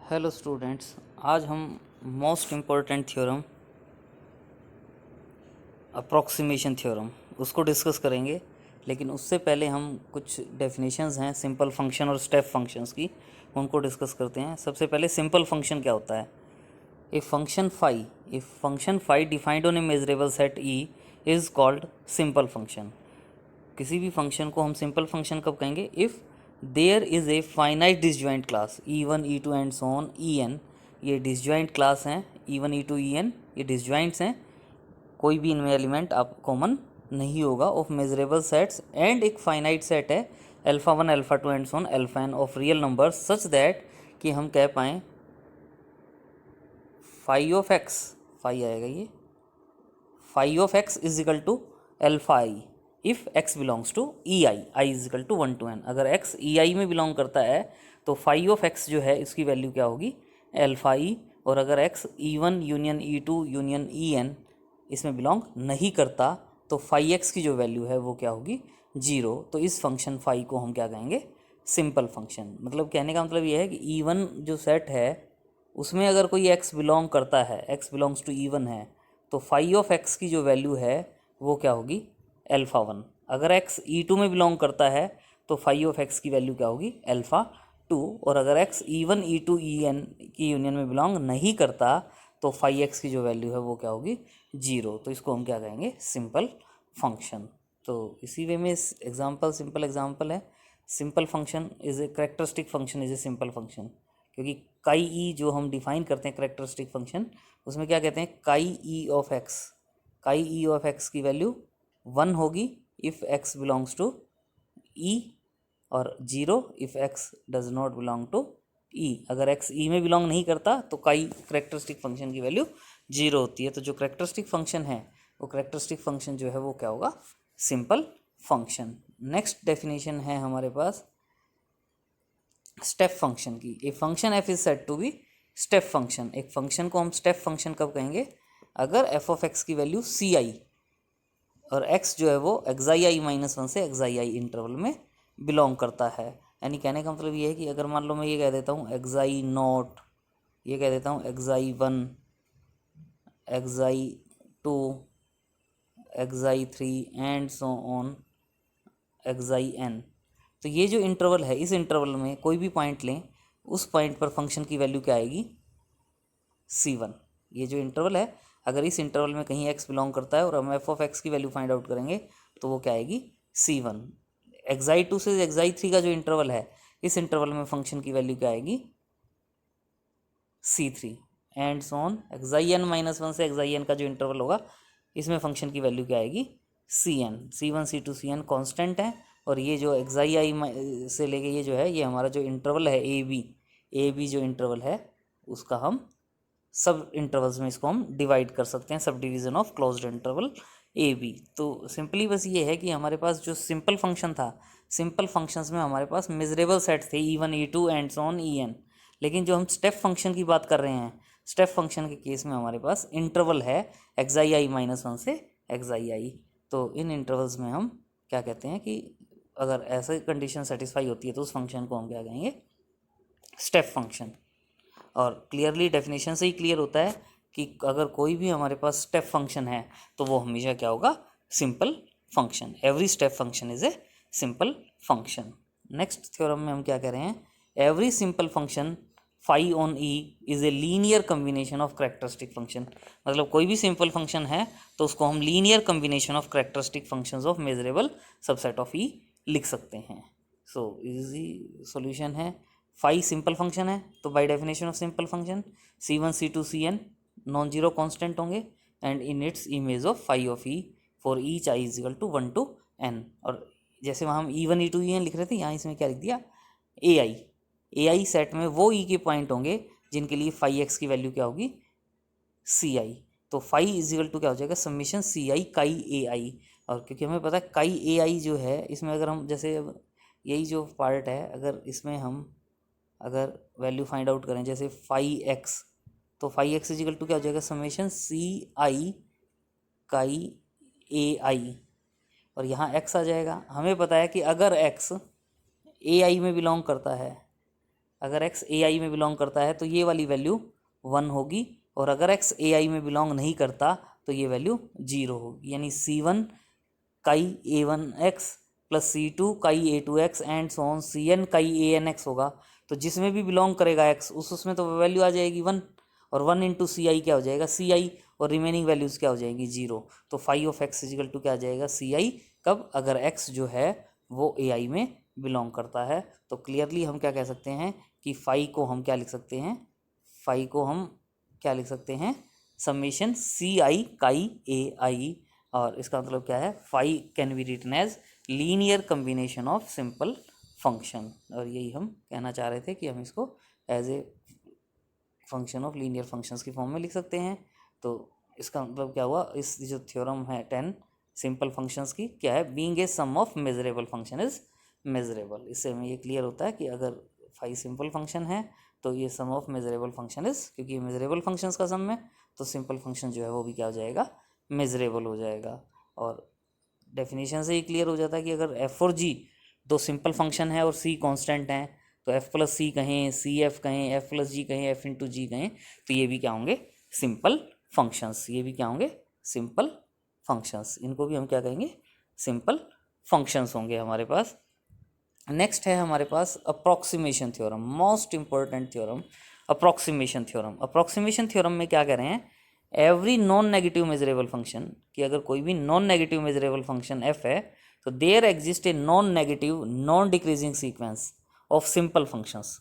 Hello students, आज हम most important theorem approximation theorem उसको डिस्कस करेंगे। लेकिन उससे पहले हम कुछ डेफिनेशंस हैं सिंपल फंक्शन और स्टेप फंक्शंस की, उनको डिस्कस करते हैं। सबसे पहले सिंपल फंक्शन क्या होता है। A function phi defined on a measurable set E is called simple function. किसी भी फंक्शन को हम सिंपल फंक्शन कब कहेंगे? If there is a finite disjoint class E1 E2 and so on En। ये डिसजॉइंट क्लास हैं E1 E2 En, ये डिसजॉइंट्स हैं। कोई भी इनमें एलिमेंट आप कॉमन नहीं होगा ऑफ मेजरेबल सेट्स एंड एक फाइनाइट सेट है α1 α2 and so on α n of real number such that कि हम कह पाएँ फाई ऑफ एक्स, फाई आएगा ये, phi of x is equal to alpha i if x belongs to E i is equal to 1 to n। अगर x E i में belong करता है तो फाई ऑफ एक्स जो है इसकी वैल्यू क्या होगी? एल्फा ई। और अगर x E1 union E2 union En इसमें बिलोंग नहीं करता तो फाई एक्स की जो वैल्यू है वो क्या होगी? 0। तो इस फंक्शन फाई को हम क्या कहेंगे? Simple function. मतलब कहने का मतलब ये है कि E1 जो सेट है उसमें अगर कोई एक्स बिलोंग करता है, एक्स बिलोंग्स टू E1 है, तो फाई ऑफ एक्स की जो वैल्यू है वो क्या होगी? एल्फ़ा 1। अगर एक्स E2 में बिलोंग करता है तो फाई ऑफ एक्स की वैल्यू क्या होगी? एल्फ़ा 2। और अगर एक्स E1 E2 En की यूनियन में बिलोंग नहीं करता तो फाई एक्स की जो वैल्यू है वो क्या होगी? 0। तो इसको हम क्या कहेंगे? Simple function. तो इसी वे में इस एग्जाम्पल सिंपल एग्जाम्पल है, simple function is a characteristic function is a simple function. क्योंकि काई ई जो हम डिफाइन करते हैं करेक्टरिस्टिक फंक्शन, उसमें क्या कहते हैं? काई E of X, chi E of x की वैल्यू 1 होगी if x belongs to E, और 0 if X does not belong to E. अगर एक्स ई में बिलोंग नहीं करता तो काई करेक्टरिस्टिक फंक्शन की वैल्यू 0 होती है। तो जो करेक्टरिस्टिक फंक्शन है वो करेक्टरिस्टिक फंक्शन जो है वो क्या होगा? Simple function. नेक्स्ट डेफिनेशन है हमारे पास स्टेप फंक्शन की। A function f is said to be step function. एक फंक्शन को हम स्टेप फंक्शन कब कहेंगे? अगर एफ ऑफ एक्स की वैल्यू सी आई और एक्स जो है वो एक्साई आई -1 से एक्साई आई इंटरवल में बिलोंग करता है। यानी कहने का मतलब ये है कि अगर मान लो मैं ये कह देता हूँ एक्साई नॉट, ये कह देता हूँ एक्साई 1, एक्साई 2, एक्साई 3 एंड सो ऑन एक्साई n। तो ये जो इंटरवल है, इस इंटरवल में कोई भी पॉइंट लें, उस पॉइंट पर फंक्शन की वैल्यू क्या आएगी? C1। ये जो इंटरवल है, अगर इस इंटरवल में कहीं x बिलोंग करता है और हम एफ ऑफ एक्स की वैल्यू फाइंड आउट करेंगे तो वो क्या आएगी? C1। एक्साई 2 से एक्साई 3 का जो इंटरवल है, इस इंटरवल में फंक्शन की वैल्यू क्या आएगी? C3 and so on एक्साई n -1 से एक्साई n का जो इंटरवल होगा, इसमें फंक्शन की वैल्यू क्या आएगी? Cn। C1 C2 Cn constant है। और ये जो एक्साई आई से लेके ये जो है, ये हमारा जो इंटरवल है ए बी जो इंटरवल है उसका हम सब इंटरवल्स में इसको हम डिवाइड कर सकते हैं, subdivision of closed interval a b. तो सिंपली बस ये है कि हमारे पास जो सिंपल फंक्शन था, सिंपल फंक्शंस में हमारे पास मेजरेबल सेट थे E1 E2 and so on En। लेकिन जो हम स्टेप फंक्शन की बात कर रहे हैं, स्टेप फंक्शन के केस में हमारे पास इंटरवल है एक्साई आई -1 से एक्साई आई। तो इन इंटरवल्स में हम क्या कहते हैं कि अगर ऐसे कंडीशन सेटिस्फाई होती है तो उस फंक्शन को हम क्या कहेंगे? Step function. और क्लियरली डेफिनेशन से ही क्लियर होता है कि अगर कोई भी हमारे पास स्टेप फंक्शन है तो वो हमेशा क्या होगा? Simple function. Every step function is a simple function. Next theorem में हम क्या कह रहे हैं? Every simple function phi on E is a linear combination of characteristic function. मतलब कोई भी सिंपल फंक्शन है तो उसको हम linear combination of characteristic functions of measurable subset of E लिख सकते हैं। सो इजी सॉल्यूशन है। फाई सिंपल फंक्शन है तो by definition of simple function C1 C2 Cn non zero constant होंगे and in its image of phi of E for each I is equal to 1 to n। और जैसे वहाँ हम E1 E2 En लिख रहे थे, यहाँ इसमें क्या लिख दिया? ए आई सेट में वो ई के पॉइंट होंगे जिनके लिए फाई एक्स की वैल्यू क्या होगी? सी आई। तो फाई इज इक्वल टू क्या हो जाएगा? समीशन सी आई काई ए आई। और क्योंकि हमें पता है काई ए आई जो है, इसमें अगर हम जैसे यही जो पार्ट है, अगर इसमें हम अगर वैल्यू फाइंड आउट करें जैसे फाई एक्स, तो फाई एक्स इजिकल टू क्या हो जाएगा? समेशन सी आई काई ए आई। और यहाँ एक्स आ जाएगा। हमें पता है कि अगर एक्स ए आई में बिलोंग करता है अगर x ए आई में बिलोंग करता है तो ये वाली वैल्यू 1 होगी, और अगर x ए आई में बिलोंग नहीं करता तो ये वैल्यू 0 होगी। यानी C1 काई A1x प्लस C2 काई A2x and so on Cn काई ANX होगा। तो जिसमें भी बिलोंग करेगा x उसमें तो वैल्यू आ जाएगी 1, और 1 इंटू सी आई क्या हो जाएगा CI, और रिमेनिंग वैल्यूज़ क्या हो जाएंगी 0। तो phi of x is equal to क्या आ जाएगा CI, कब, अगर x जो है वो AI में बिलोंग करता है। तो क्लियरली हम क्या कह सकते हैं कि फाई को हम क्या लिख सकते हैं, फाई को हम क्या लिख सकते हैं, समेशन CI काई AI, और इसका मतलब क्या है, phi can be written as linear combination of simple function. और यही हम कहना चाह रहे थे कि हम इसको as a function of linear functions की फॉर्म में लिख सकते हैं। तो इसका मतलब क्या हुआ, इस जो थ्योरम है 10 सिंपल फंक्शंस की क्या है, being a sum of measurable function is measurable. इससे हमें ये क्लियर होता है कि अगर फाई सिंपल फंक्शन है तो ये सम ऑफ मेजरेबल फंक्शन इज, क्योंकि ये मेजरेबल फंक्शंस का सम है तो सिंपल फंक्शन जो है वो भी क्या हो जाएगा, मेजरेबल हो जाएगा। और डेफिनेशन से ही क्लियर हो जाता है कि अगर एफ और जी दो सिंपल फंक्शन है और सी कांस्टेंट हैं, तो एफ प्लस सी कहें, सी एफ कहें, एफ प्लस जी कहें, एफ इंटू जी कहें, तो ये भी क्या होंगे, सिंपल फंक्शंस। ये भी क्या होंगे, सिंपल फंक्शंस। इनको भी हम क्या कहेंगे, सिंपल फंक्शंस होंगे हमारे पास। नेक्स्ट है हमारे पास approximation theorem, most important theorem, approximation theorem. Approximation theorem में क्या कह रहे हैं, every non negative measurable function, कि अगर कोई भी non negative measurable function F है तो there exist a non negative non decreasing sequence of simple functions.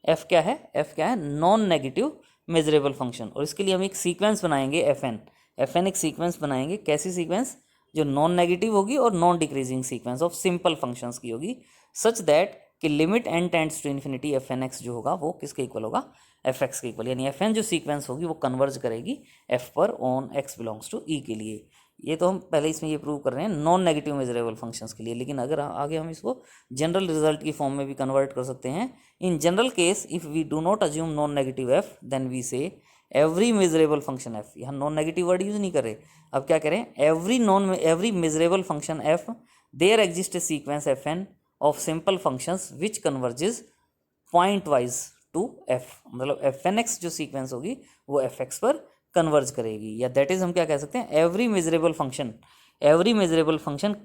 F क्या है, एफ क्या है, नॉन नेगेटिव मेजरेबल फंक्शन, और इसके लिए हम एक सीक्वेंस बनाएंगे एफ एन एक सीक्वेंस बनाएंगे। कैसी सीक्वेंस, जो नॉन नेगेटिव होगी और non decreasing sequence of simple functions की होगी, सच दैट कि limit n tends to infinity f N x जो होगा वो किसके इक्वल होगा, एफ एक्स के इक्वल। यानी एफ एन जो सीक्वेंस होगी वो कन्वर्ज करेगी एफ पर on x belongs to E के लिए। ये तो हम पहले इसमें ये प्रूव कर रहे हैं नॉन नेगेटिव मेजरेबल फंक्शंस के लिए, लेकिन अगर आगे हम इसको जनरल रिजल्ट की फॉर्म में भी कन्वर्ट कर सकते हैं। In general case if we do not assume non negative f then we say every measurable function f, यहाँ नॉन नेगेटिव वर्ड यूज नहीं करे, अब क्या करें, every measurable function f there exist a sequence f n of simple functions which converges point wise to f. मतलब f N x जो sequence होगी वो एफ एक्स पर कन्वर्ज करेगी, या दैट इज हम क्या कह सकते हैं, every measurable function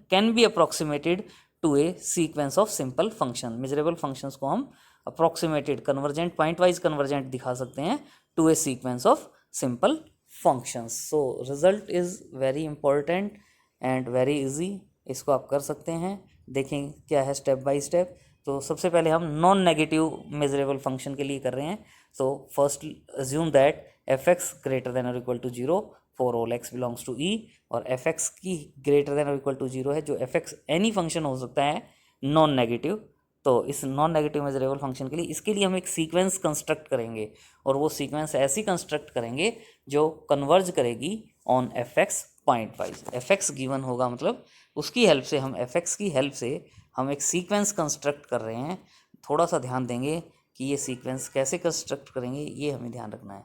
can be approximated to a sequence of simple function. Measurable functions को हम approximated convergent point wise convergent दिखा सकते हैं to a sequence of simple functions. So result is very important and very easy, इसको आप कर सकते हैं। देखें क्या है स्टेप बाय स्टेप। तो सबसे पहले हम नॉन नेगेटिव मेजरेबल फंक्शन के लिए कर रहे हैं। तो first assume that F x greater than और equal to 0 for all X belongs to E, और एफ एक्स की ग्रेटर देन और इक्वल टू 0 है, जो एफ एक्स एनी फंक्शन हो सकता है नॉन नेगेटिव। तो इस नॉन नेगेटिव मेजरेबल फंक्शन के लिए, इसके लिए हम एक सीक्वेंस कंस्ट्रक्ट करेंगे, और वो सीक्वेंस ऐसी कंस्ट्रक्ट करेंगे जो कन्वर्ज करेगी on F x point wise. F x given होगा, मतलब उसकी हेल्प से हम एफ एक्स की हेल्प से हम एक सीक्वेंस कंस्ट्रक्ट कर रहे हैं। थोड़ा सा ध्यान देंगे कि ये सीक्वेंस कैसे कंस्ट्रक्ट करेंगे, ये हमें ध्यान रखना है।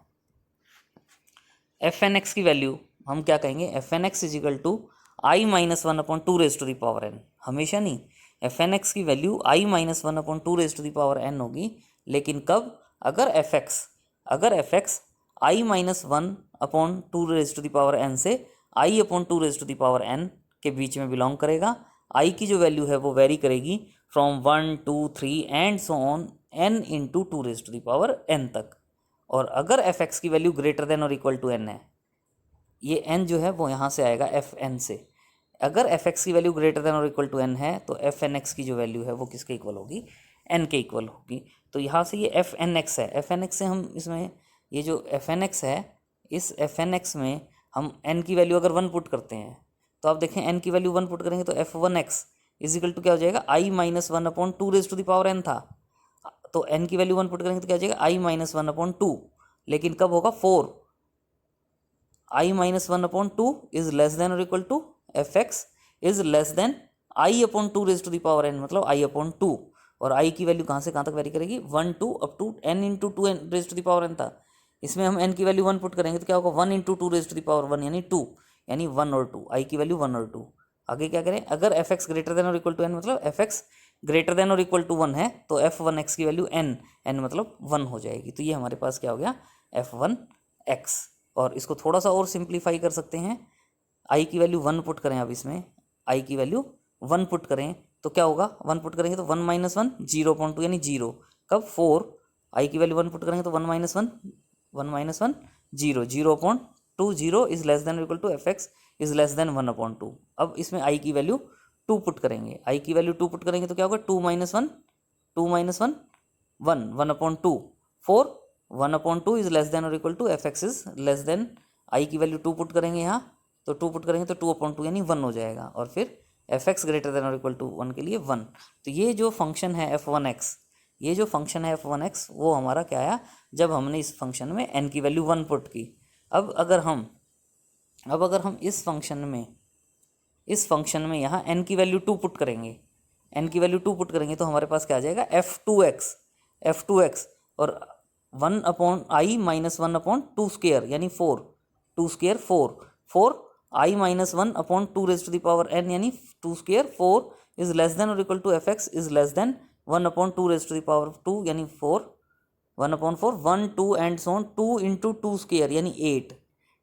एफ एन एक्स की वैल्यू हम क्या कहेंगे, F N X equal to I minus one upon two raise to the power N. हमेशा नहीं, एफ एन एक्स की value I minus one upon two raise to the power N होगी, लेकिन कब, अगर F X I minus one upon two raise to the power N से I upon two raise to the power N के बीच में belong करेगा। आई की जो वैल्यू है वो वेरी करेगी from 1 2 3 and so on n into two raise to the power n तक। और अगर एफ एक्स की वैल्यू ग्रेटर देन और इक्वल टू एन है, ये एन जो है वो यहाँ से आएगा एफ एन से। अगर एफ एक्स की वैल्यू ग्रेटर देन और इक्वल टू एन है तो एफ एन एक्स की जो वैल्यू है वो किसके इक्वल होगी, एन के इक्वल होगी। तो यहाँ से ये एफ एन एक्स है, एफ एन एक्स से हम इसमें ये जो एफ एन एक्स है, इस एफ एन एक्स में हम एन की वैल्यू अगर 1 पुट करते हैं, तो आप देखें एन की वैल्यू 1 पुट करेंगे तो F one X equal to क्या हो जाएगा, I minus one upon two raise to the power N था। तो एन की वैल्यू 1 पुट करेंगे तो क्या हो जाएगा, I minus one upon two, लेकिन कब होगा 4, I minus one upon two is less than और equal to F x is less than I upon two raise to the power N, मतलब आई अपॉन टू। और आई की value कहाँ से कहाँ तक वेरी करेगी, 1 2 up to n into two n raise to the power N था। इसमें हम एन की वैल्यू 1 पुट करेंगे तो क्या होगा, 1 into two raise to the power 1 यानी 2, यानी 1 और 2, आई की वैल्यू 1 और 2। आगे क्या करें, अगर एफ एक्स ग्रेटर देन और इक्वल टू एन, मतलब एफ एक्स ग्रेटर देन और इक्वल टू 1 है तो f1x की वैल्यू n मतलब 1 हो जाएगी। तो ये हमारे पास क्या हो गया f1x। और इसको थोड़ा सा और सिंप्लीफाई कर सकते हैं, i की वैल्यू 1 पुट करें, अब इसमें i की वैल्यू 1 पुट करें तो क्या होगा, 1 पुट करेंगे तो 1 माइनस 1 0.2 यानी 0। कब 4 i की वैल्यू 1 पुट करेंगे तो 1 minus 1 0 0.2 0 is less than equal to fx is less than 1/2। अब इसमें i की वैल्यू 2 पुट करेंगे, i की वैल्यू 2 पुट करेंगे तो क्या होगा 2 माइनस 1 1 1/2 4 1/2 इज लेस देन और equal to fx is less than, i की वैल्यू 2 पुट करेंगे यहाँ तो 2 पुट करेंगे तो 2/2 यानी 1 हो जाएगा। और फिर fx ग्रेटर देन और इक्वल टू 1 के लिए 1। तो ये जो फंक्शन है f1x, ये जो फंक्शन है f1x वो हमारा क्या आया जब हमने इस फंक्शन में n की वैल्यू 1 पुट की। अब अगर हम इस फंक्शन में यहाँ n की वैल्यू 2 पुट करेंगे, n की वैल्यू 2 पुट करेंगे तो हमारे पास क्या आ जाएगा f2x और 1/i माइनस 1/2 स्क्वेयर यानी 4 2 square 4 i minus 1/2 raise to the power n यानी 2 स्क्वेयर 4 इज लेस देन और equal to fx is less than 1/2 raise to the power 2 यानी 4 1/4 1 2 and so on 2 into 2 square यानी 8।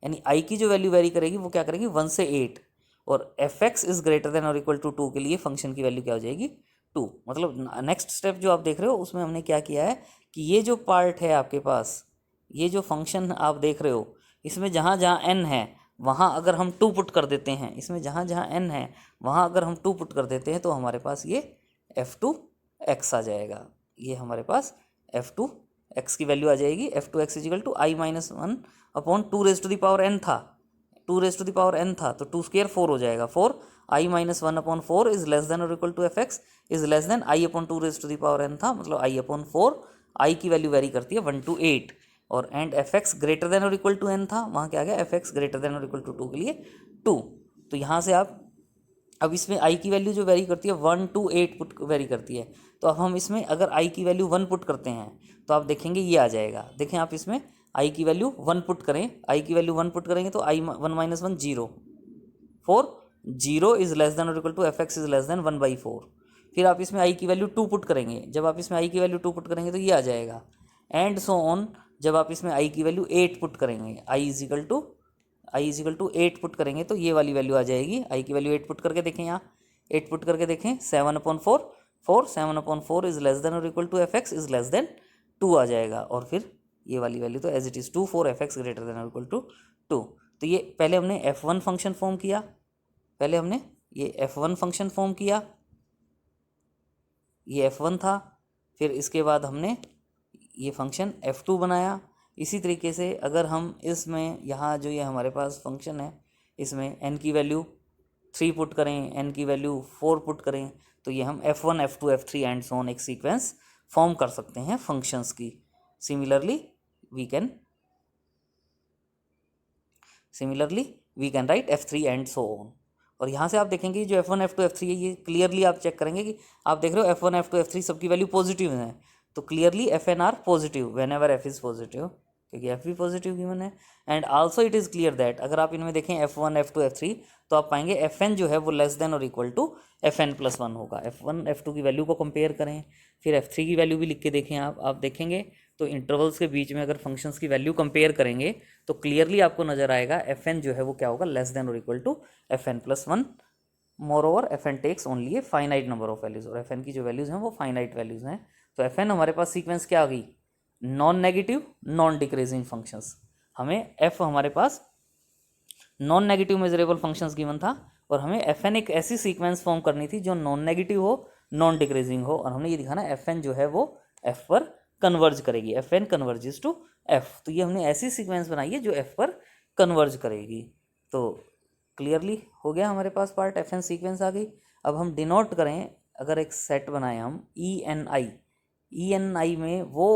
यानी i की जो value very करेगी वो क्या करेगी 1 से 8 और fx इज ग्रेटर देन और इक्वल टू 2 के लिए फंक्शन की वैल्यू क्या हो जाएगी 2। मतलब नेक्स्ट स्टेप जो आप देख रहे हो उसमें हमने क्या किया है कि ये जो पार्ट है आपके पास, ये जो फंक्शन आप देख रहे हो इसमें जहाँ जहाँ n है वहाँ अगर हम 2 पुट कर देते हैं, इसमें जहाँ जहाँ n है वहाँ अगर हम 2 पुट कर देते हैं तो हमारे पास ये f2x आ जाएगा। ये हमारे पास f2x की वैल्यू आ जाएगी। f2x is equal to i minus 1/2 raise to the power n था, 2 raise to the power n था तो 2 स्क्वेयर 4 हो जाएगा 4 i minus 1/4 is less than और equal to fx is less than i/2 raise to the power n था मतलब i/4। i की value very करती है 1 to 8 और एंड fx ग्रेटर देन और इक्वल टू n था, वहाँ क्या आ गया fx ग्रेटर देन और इक्वल टू 2 के लिए 2। तो यहाँ से आप अब इसमें i की वैल्यू जो वेरी करती है 1 to 8 पुट वेरी करती है। तो अब हम इसमें अगर i की वैल्यू 1 पुट करते हैं तो आप देखेंगे ये आ जाएगा। देखें आप इसमें i की वैल्यू 1 पुट करें, i की वैल्यू 1 पुट करेंगे तो i 1 minus 1 0 4 0 is less than और equal to fx is less than 1/4। फिर आप इसमें i की वैल्यू 2 पुट करेंगे, जब आप इसमें i की वैल्यू 2 पुट करेंगे तो ये आ जाएगा एंड सो ऑन। जब आप इसमें i की वैल्यू 8 पुट करेंगे, i इजिकल टू 8 पुट करेंगे तो ये वाली वैल्यू आ जाएगी। i की वैल्यू 8 पुट करके देखें, यहाँ 8 पुट करके देखें 7/4 7/4 इज लेस देन और equal to fx is less than 2 आ जाएगा। और फिर ये वाली वैल्यू तो as it is 2 4 fx greater than और इक्वल टू 2। तो ये पहले हमने f1 फंक्शन फॉर्म किया, पहले हमने ये f1 फंक्शन फॉर्म किया, ये f1 था। फिर इसके बाद हमने ये फंक्शन f2 बनाया। इसी तरीके से अगर हम इसमें यहाँ जो ये हमारे पास फंक्शन है इसमें n की वैल्यू 3 पुट करें, n की वैल्यू 4 पुट करें तो ये हम f1 f2 f3 and so on एक सीक्वेंस फॉर्म कर सकते हैं फंक्शंस की। Similarly we can write f3 and so on. और यहाँ से आप देखेंगे जो f1 f2 f3 है ये क्लियरली आप चेक करेंगे कि आप देख रहे हो f1 f2 f3 सबकी वैल्यू पॉजिटिव है तो clearly fn are positive whenever f is positive, क्योंकि f भी पॉजिटिव गिवन है। And also it is clear that अगर आप इनमें देखें f1 f2 f3 तो आप पाएंगे fn जो है वो लेस देन और इक्वल टू fn+1 होगा। f1 f2 की वैल्यू को कंपेयर करें, फिर f3 की वैल्यू भी लिख के देखें, आप देखेंगे तो इंटरवल्स के बीच में अगर फंक्शंस की वैल्यू कंपेयर करेंगे तो क्लियरली आपको नजर आएगा fn जो है वो क्या होगा लेस देन और equal to fn+1। Moreover fn takes only a finite number of values और fn की जो वैल्यूज़ हैं वो फाइनाइट वैल्यूज़ हैं। तो fn हमारे पास सीक्वेंस क्या आ गई non negative non decreasing functions. हमें f हमारे पास non negative measurable functions given था और हमें fn एक ऐसी सीक्वेंस फॉर्म करनी थी जो नॉन नेगेटिव हो नॉन डिक्रीजिंग हो और हमने ये दिखाना fn जो है वो f पर कन्वर्ज करेगी, fn कन्वर्जेस टू f। तो ये हमने ऐसी सीक्वेंस बनाई है जो f पर कन्वर्ज करेगी। तो क्लियरली हो गया हमारे पास पार्ट fn सीक्वेंस आ गई। अब हम डिनोट करें, अगर एक सेट बनाएं हम ENI में वो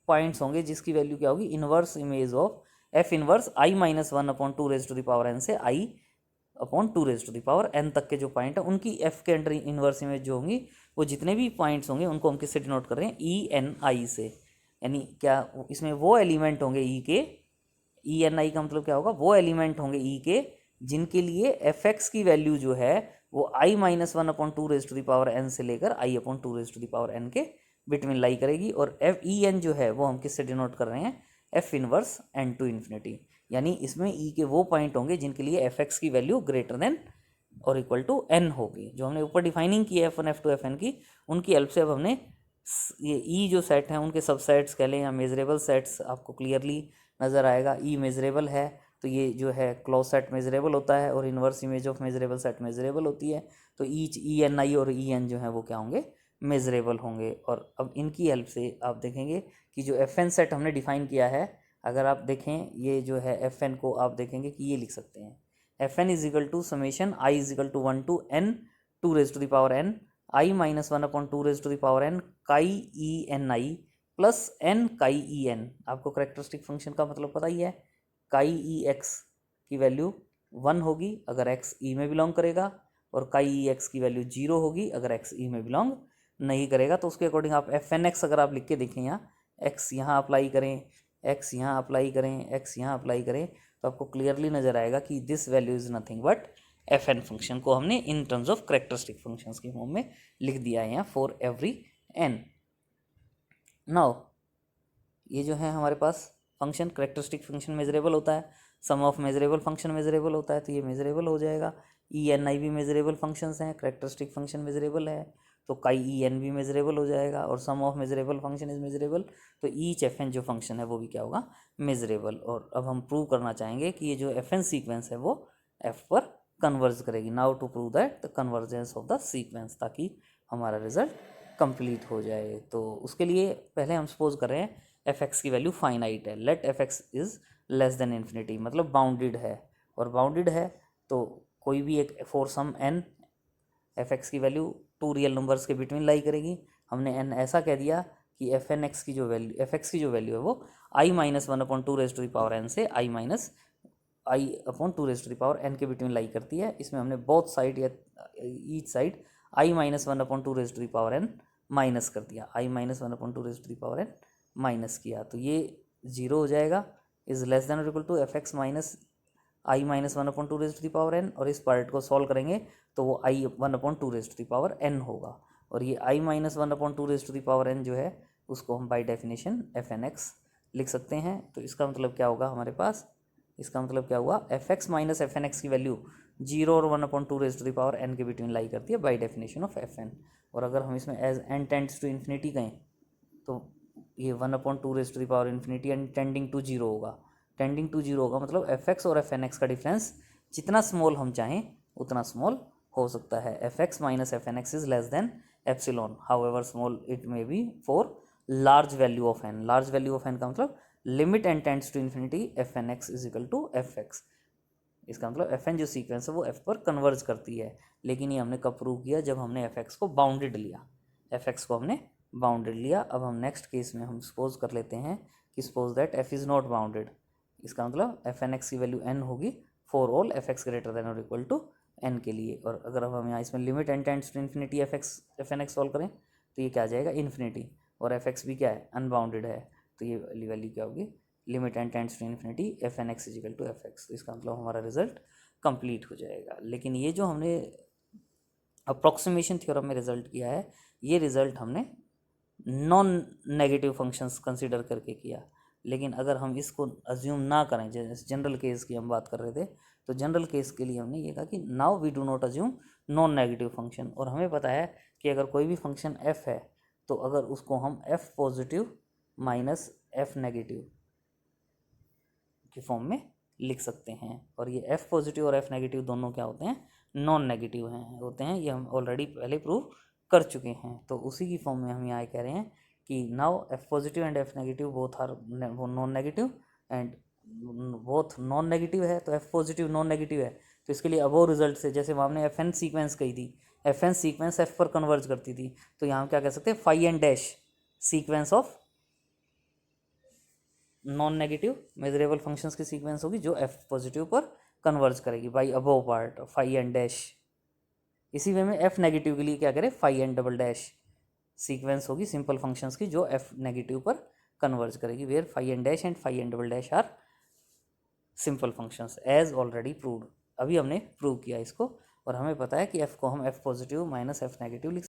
पॉइंट्स होंगे जिसकी वैल्यू क्या होगी inverse image of f inverse i minus 1/2 raise to the power n से i/2 raise to the power n तक के जो पॉइंट है उनकी f के अंडर इनवर्स इमेज जो होंगी वो जितने भी पॉइंट्स होंगे उनको हम किससे डिनोट कर रहे हैं ENI से। यानी क्या इसमें वो एलिमेंट होंगे E के, ENI का मतलब क्या होगा वो एलिमेंट होंगे E के जिनके लिए एफ एक्स की वैल्यू जो है वो i minus one upon two raise to the power n से लेकर i upon two raise to the power n के बिटवीन लाई करेगी। और एफ ई एन जो है वो हम किससे डिनोट कर रहे हैं, f inverse n to infinity, यानी इसमें ई के वो पॉइंट होंगे जिनके लिए एफ एक्स की वैल्यू ग्रेटर देन और इक्वल टू एन होगी। जो हमने ऊपर डिफाइनिंग की है f one f two f n की, उनकी हेल्प से अब हमने ये ई जो सेट हैं उनके सबसेट्स कह लें या मेजरेबल सेट्स आपको क्लियरली नज़र आएगा। ई मेजरेबल है तो ये जो है क्लोज सेट मेजरेबल होता है और inverse image of measurable set measurable होती है। तो ईच ई एन आई और ई एन जो है वो क्या होंगे, मेजरेबल होंगे। और अब इनकी हेल्प से आप देखेंगे कि जो एफ एन सेट हमने डिफाइन किया है, अगर आप देखें ये जो है एफ एन को आप देखेंगे कि ये लिख सकते हैं f n is equal to summation i is equal to one to n two raise to the power n i minus one upon two raise to the power n chi E n i plus n chi E n. आपको characteristic function का मतलब पता ही है, काई ई x की value 1 होगी अगर x ई में बिलोंग करेगा, और काई ई एक्स की वैल्यू 0 होगी अगर एक्स ई में बिलोंग नहीं करेगा। तो उसके अकॉर्डिंग आप एफ एन एक्स अगर आप लिख के देखें, यहाँ एक्स यहाँ अप्लाई करें, एक्स यहाँ अप्लाई करें, एक्स यहाँ अप्लाई करें, तो आपको क्लियरली नज़र आएगा कि this value is nothing but f n function को हमने in terms of characteristic functions के फॉर्म में लिख दिया है यहाँ फॉर एवरी एन। नाउ ये जो है हमारे पास फंक्शन करेक्टरिस्टिक फंक्शन मेजरेबल होता है, सम ऑफ मेजरेबल फंक्शन मेजरेबल होता है, तो ये मेजरेबल हो जाएगा। ई एन आई भी मेजरेबल फंक्शंस हैं, करेक्टरिस्टिक फंक्शन मेजरेबल है तो काई ई एन भी मेजरेबल हो जाएगा, और sum of measurable function is measurable, तो ईच एफ एन जो फंक्शन है वो भी क्या होगा, मेजरेबल। और अब हम प्रूव करना चाहेंगे कि ये जो एफ एन सीक्वेंस है वो एफ पर कन्वर्ज करेगी। Now to prove that the convergence of the sequence, ताकि हमारा रिजल्ट कंप्लीट हो जाए। तो उसके लिए पहले हम सपोज कर रहे हैं एफ एक्स की वैल्यू फाइनाइट है, let f x is less than infinity, मतलब बाउंडेड है। और बाउंडेड है तो कोई भी एक for some n f x की वैल्यू टू रियल नंबर्स के बिटवीन लाई करेगी। हमने एन ऐसा कह दिया कि एफ एन एक्स की जो वैल्यू एफ एक्स की जो वैल्यू है वो I minus one upon two raise to the power N से I minus I upon two raise to the power N के बिटवीन लाई करती है। इसमें हमने बोथ साइड या each side I minus one upon two raise to the power N minus कर दिया, I minus one upon two raise to the power N minus किया, तो ये 0 हो जाएगा। इज लेस देन और equal to F x minus I minus one upon two raise to the power N, और इस पार्ट को सॉल्व करेंगे तो वो I one upon two raise to the power N होगा। और ये I minus one upon two raise to the power N जो है उसको हम by definition F N X लिख सकते हैं। तो इसका मतलब क्या होगा हमारे पास, इसका मतलब क्या हुआ, f x minus f N x की वैल्यू 0 और 1 upon two raise to the power N के बिटवीन लाई करती है by definition of f n. और अगर हम इसमें as n tends to infinity कहें तो ये 1 upon two raise to the power infinity and tending to 0 होगा। टेंडिंग टू 0 होगा मतलब एफ एक्स और एफ एन एक्स का डिफरेंस जितना स्मॉल हम चाहें उतना स्मॉल हो सकता है। F x minus f N x is less than epsilon, however small it may be for large value of n. Large value of n का मतलब limit n tends to infinity f N x is equal to F x. इसका मतलब f N जो sequence है वो F पर converge करती है। लेकिन ये हमने कब प्रूव किया, जब हमने एफ एक्स को बाउंडेड लिया, एफ एक्स को हमने बाउंडेड लिया। अब हम नेक्स्ट केस में हम सपोज कर लेते हैं कि suppose that f is not bounded. इसका मतलब एफ एन एक्स की वैल्यू एन होगी for all f x greater than और इक्वल टू एन के लिए। और अगर अब हम यहाँ इसमें limit n tends to infinity f N x solve करें तो ये क्या आ जाएगा, इन्फिनिटी, और एफ एक्स भी क्या है, अनबाउंडेड है, तो ये वाली वैल्यू क्या होगी, limit n tends to infinity f N x is equal to F x. तो इसका मतलब हमारा रिजल्ट कंप्लीट हो जाएगा। लेकिन ये जो हमने अप्रॉक्सीमेशन थ्योरम में रिजल्ट किया है, ये रिजल्ट हमने नॉन नेगेटिव फंक्शंस कंसीडर करके किया। लेकिन अगर हम इसको अज्यूम ना करें, जैसे जनरल केस की हम बात कर रहे थे, तो जनरल केस के लिए हमने ये कहा कि now we do not assume non negative function. और हमें पता है कि अगर कोई भी फंक्शन f है तो अगर उसको हम f positive minus f negative के फॉर्म में लिख सकते हैं। और ये f पॉजिटिव और f नेगेटिव दोनों क्या होते हैं, नॉन नेगेटिव होते हैं। ये हम ऑलरेडी पहले प्रूव कर चुके हैं। तो उसी की फॉर्म में हम यहाँ कह रहे हैं कि now f positive and f negative both are non negative and both non negative है, तो f पॉजिटिव नॉन नेगेटिव है। तो इसके लिए अबोव रिजल्ट से, जैसे हमने एफ एन सीक्वेंस कही थी, एफ एन सीक्वेंस f पर कन्वर्ज करती थी, तो यहाँ क्या कह सकते हैं, phi n dash sequence of non negative measurable functions की सीक्वेंस होगी जो f पॉजिटिव पर कन्वर्ज करेगी by above part phi n dash. इसी वे में f नेगेटिव के लिए क्या करें, phi n double dash sequence होगी सिंपल फंक्शंस की जो f नेगेटिव पर कन्वर्ज करेगी, where phi n dash and phi n double dash are simple functions as already proved अभी हमने प्रूव किया इसको, और हमें पता है कि एफ को हम F positive minus F negative लिख